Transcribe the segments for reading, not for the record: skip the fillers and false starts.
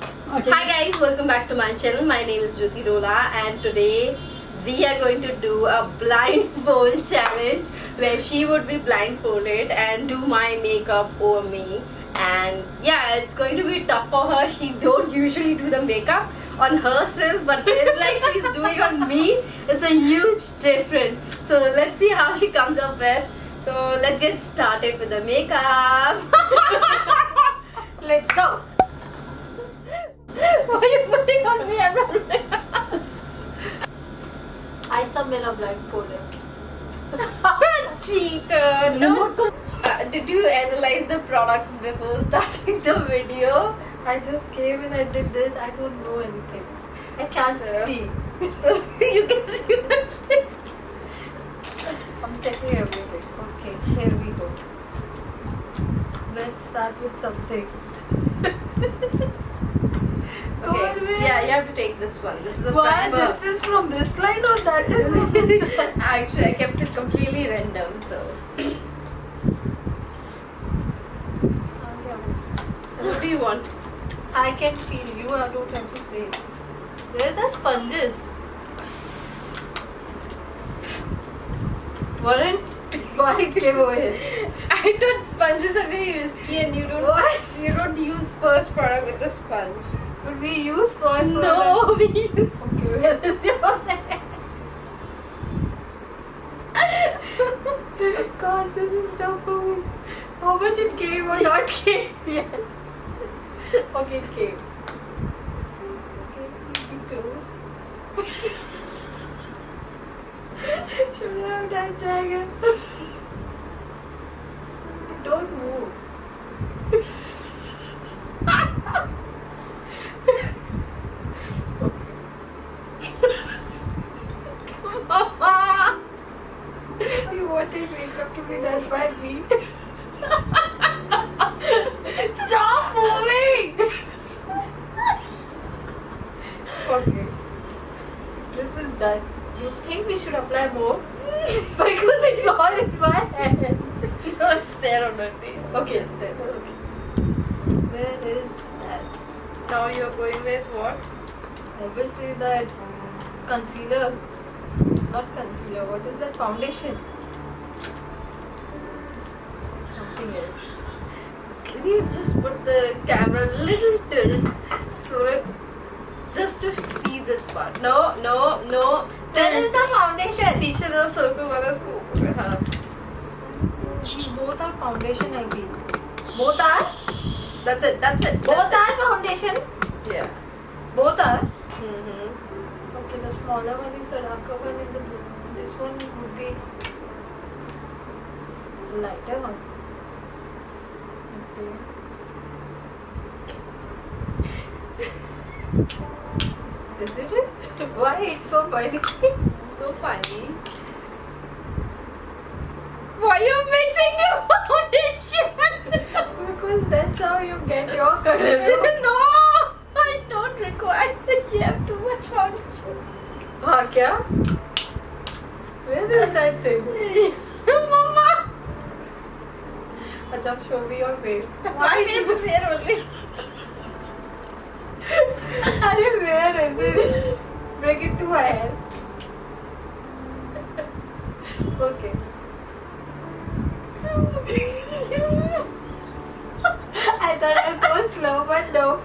Hi guys, welcome back to my channel. My name is Jyoti Rola and today we are going to do a blindfold challenge where she would be blindfolded and do my makeup over me. And yeah, it's going to be tough for her. She don't usually do the makeup on herself, but it's like she's doing on me. It's a huge difference. So let's see how she comes up with. So let's get started with the makeup. Let's go. Why are you putting on me? I'm not I submit a blindfolded. cheater. No. Did you analyze the products before starting the video? I just came and I did this. I don't know anything. I can't see. So you can see my face. I'm checking everything. Okay, here we go. Let's start with something. Okay. Yeah, you have to take this one. This is a Why? primer. This is from this line or that is Actually, I kept it completely random. So what do you want? I can feel you. I don't have to say. Where are the sponges? Warren, why came over here? I thought sponges are very risky, and you don't use first product with a sponge. But we use sponge. No, we use. Okay, where is your hand? God, this is tough for me. How much it came or not came yet? Okay, it came. Okay, keep it close. Should I have that dragon? Don't move. Mama! You wanted makeup to be done by me. Stop moving! Okay. This is done. You think we should apply more? Because it's all in my hand. No, it's there on my face. Okay, it's there. Okay. Where is that? Now you're going with what? Obviously that concealer. Not concealer. What is that? Foundation. Something else. Can you just put the camera a little tilt so that just to see this part? No. Where is the foundation? पीछे दो circle वाला scope है हाँ. Both are foundation, I feel. Both are? That's it. Both are foundation? Yeah. Both are? Mm-hmm. Okay, the smaller one is the darker one and this one would be the lighter one. Okay. Is it? Why it's so funny? So funny. Why are you mixing the foundation? Because that's how you get your color. No, I don't require that. You have too much foundation. हाँ क्या? Where is that thing? Mama. अच्छा, show me your face. My face is here only. अरे where is it? Bring it to my hand. Okay. I thought I'd go slow, but no.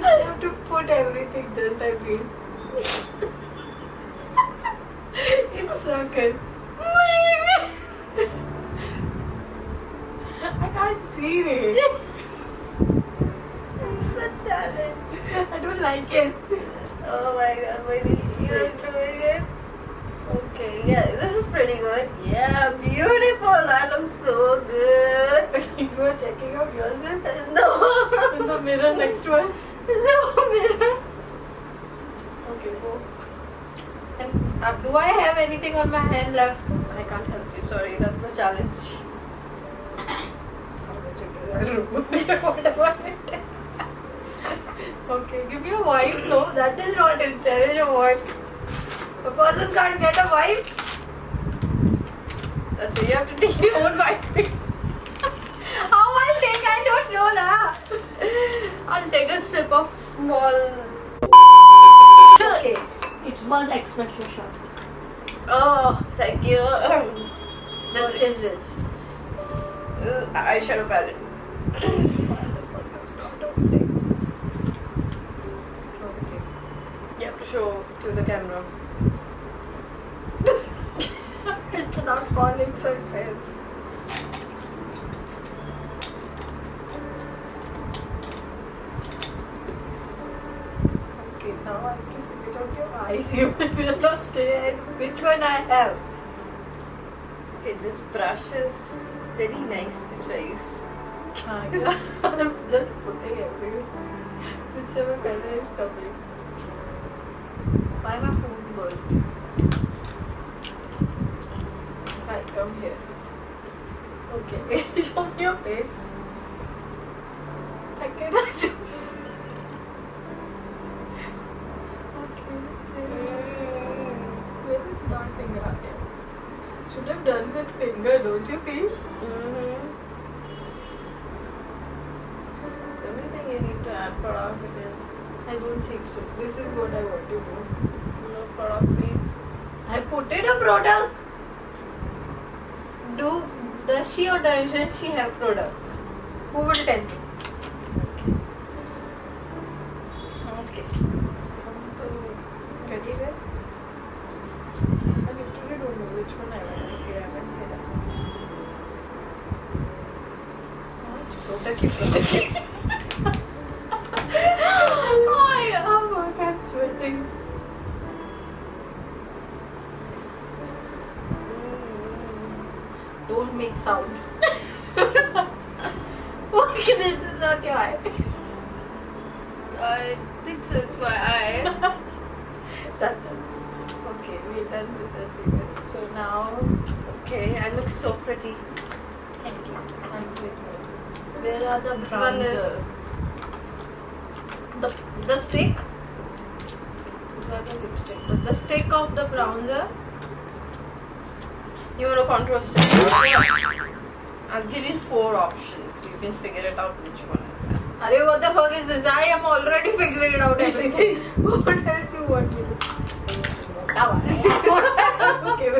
I have to put everything just I feel. In circle. I can't see it. It's the challenge. I don't like it. Oh my god, Vaidi, you're doing it. Okay, yeah, this is pretty good. Yeah, beautiful. I look so good. You are checking out yourself? No. In the mirror next to us? No mirror. Okay, go. And do I have anything on my hand left? I can't help you. Sorry, that's the challenge. Whatever it is. Okay, give me a wipe. No, that is not a challenge or what? A person can't get a wipe. That's you have to take your own wipe. How I'll take? I don't know, lah. I'll take a sip of small. Okay, it was espresso shot. Oh, thank you. What is this? Eyeshadow palette. Why the fuck it's not opening? Okay. You have to show to the camera. It's not falling, so it says. Okay, now I have to figure out your eyes. You will not tell which one I have. Okay, this brush is very nice to choose. Yeah. I'm just putting everywhere. Whichever color is coming. Why my phone burst? Hi, come here. Okay, show me your face. I cannot do Okay. Where is my finger? Should have done with finger, don't you feel? The only thing you need to add product is I don't think so. This is what I want to do. no product, please. I put in a product. Does she or doesn't she have product? Who will tell me? Okay. So, ready well? I literally don't know which one I want. Okay, I haven't here. Product is product. Oh my god, I'm sweating. Don't make sound. Okay, this is not your eye. I think so. It's my eye. Done. Okay, we're done with this event. So now, Okay, I look so pretty. thank you. Where are the This one is bronzer? the stick. These are the lipstick. But the stick of the bronzer. You want a contour stick? I'll give you 4 options. You can figure it out which one. Arey, what the fuck is this? I am already figuring out everything. What else you want me to do? Okay.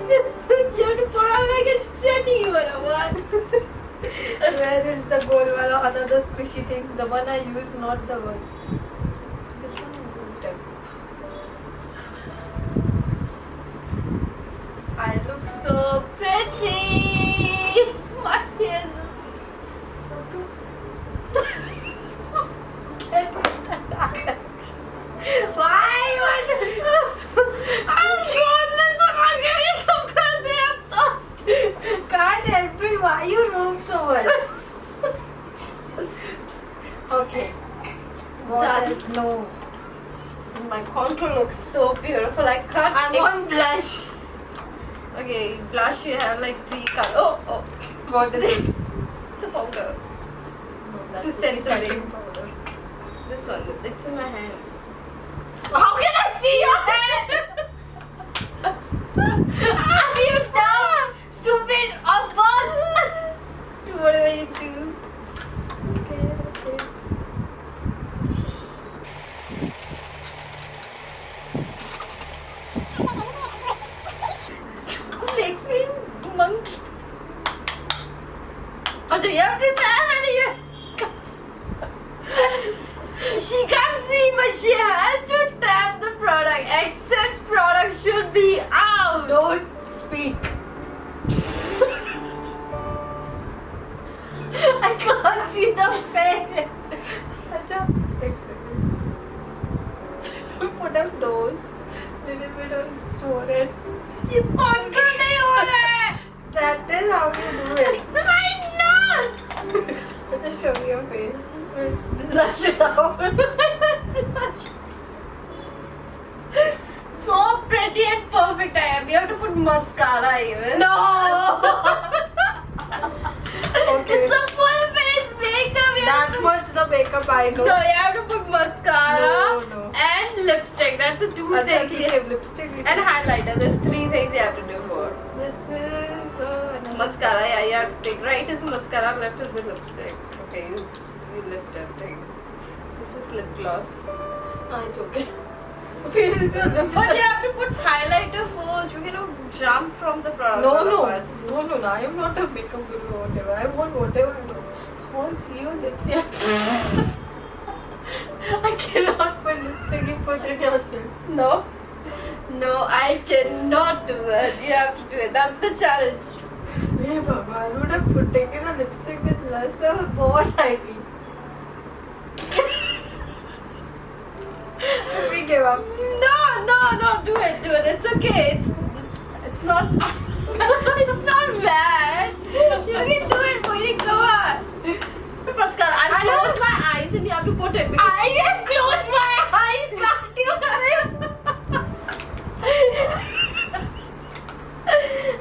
You have to put on like a Jenny or what? Where is the gold wala? Another squishy thing. The one I use, not the one. This one I used it. I look so pretty. My hair. Why? I'm goodness. I'm gonna come Can't help it. Why you roam so much? Okay. What That- else? No. My contour looks so beautiful. I can't. I want blush. Okay, blush. You have like 3 colors. Oh, What is it? it's a powder. No, To set setting setting. powder. This one. It's in my hand. How can I see your hand? Are you dumb? Stupid or both? Whatever you choose. Okay. Make me monkey. Also, you have to tap and she can't see, but she has to tap the product. Excess product should be out. Don't speak. I can't see the face. Acha, take second. Put up nose. Little bit on forehead. ये contour नहीं हो रहा है. That is how you do it. My nose. Just show me your face. Brush it out. So pretty and perfect I am. You have to put mascara even. No. Okay. It's a full face makeup. You have That to- much the makeup I know. No, you have to put mascara No. and lipstick. That's the two Acha, things. theek hai, lipstick. And highlighter. There's three things you have to do more. This is Mascara, yeah, you have to take. Right is mascara, left is the lipstick. Okay, you lift everything. This is lip gloss. it's okay. Okay, this is your But lipstick. you have to put highlighter first. You cannot jump from the product. No. I am not a makeup guru or whatever. I want whatever I want. I want to see your lips. Yeah. I cannot put lipstick. You put it yourself. No. No, I cannot do that. You have to do it. That's the challenge. Hey Baba, I would have taken a lipstick with less of a bond, I mean. We give up. No, do it. It's okay. It's not it's not bad. You can do it, boy. Come on. Mascara. I'll close my eyes and you have to put it. I have closed my eyes. Can't you see?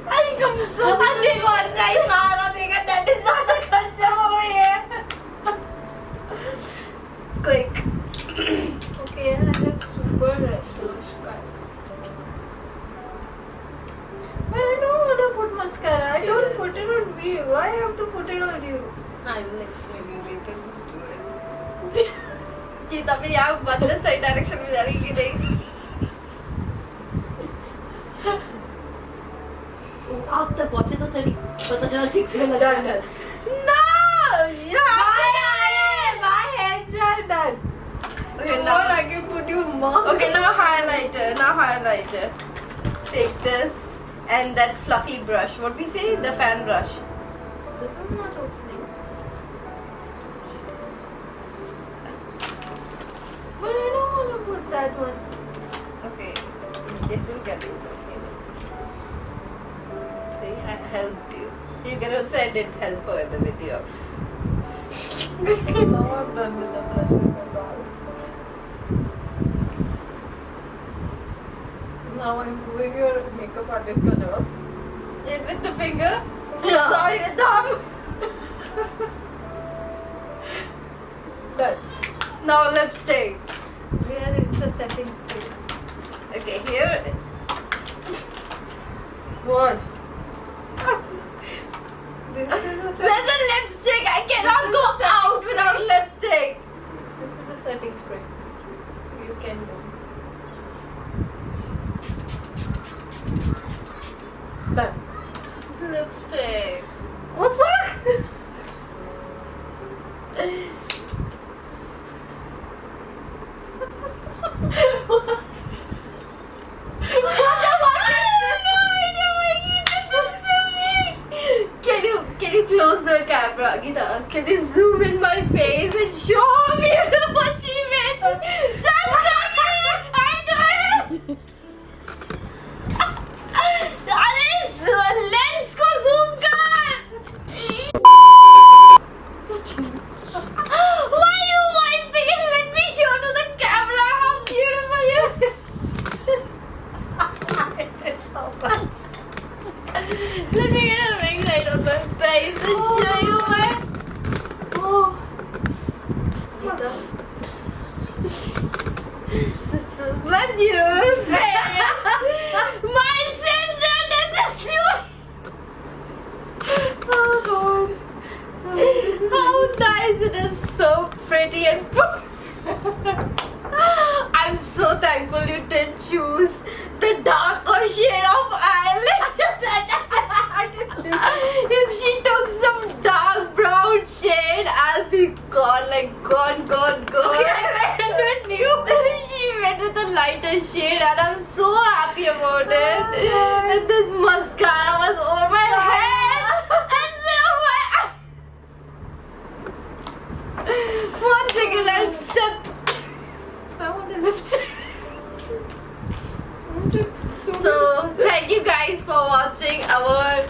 I'll come so. देखो नहीं सारा देखा that is not a concept over here. Quick. Okay, I have super rush cut. But I don't want to put mascara. I don't put it on me. Why I have to put it on you? I will explain you later. Just do it. कि तभी आप बंद सही direction में जा रही कि नहीं? आग तक पहुंचे तो सही पता चला चिक्स में लगा Done. No, you have My hands are done. Okay, Now now. I can put you mark. Okay, now highlighter. Take this and that fluffy brush. What we say? The fan brush. This is not opening. But I don't want to put that one. Okay, it will get it. Okay. See, I helped you. You can also edit helper in the video. Now I'm done with the brushes and all. Now I'm doing your makeup artist ka job. With the finger? Yeah. Sorry, with thumb. Done. Now lipstick. Where is the setting spray? Okay, here. What? This is a setting. Where's the lipstick? I cannot This is go a setting out spray. without lipstick. This is a setting spray. You can do. Done. Lipstick. What fuck? Can you close the camera, Gita? Can you zoom in my face and show me what she meant? Just come in! I know it! अरे lens को zoom कर! Why are you wiping it? Let me show to the camera how beautiful you It is so much. Let me get a ring light on my face and show you my. Oh. Gita. This is my beautiful face. My sister did this to me. Oh God. How nice it is, so pretty and. I'm so thankful you didn't choose the darker shade of eyelid. If she took some dark brown shade, I'll be gone, like gone. Okay, I went with you. She went with the lighter shade and I'm so happy about it. And this mascara was over my head instead of my eye. One second, I'll sip. I want a lipstick. So, thank you guys for watching our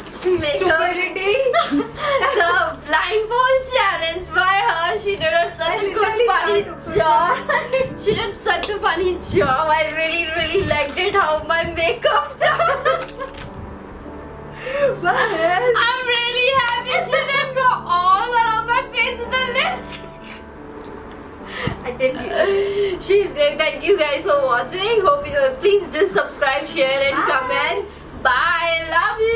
Stupidity. the blindfold challenge by her. She did such a good funny job. She did such a funny job. I really liked it how my makeup done. I'm really happy she didn't go all around my face with the lips. I did. She's great. love you.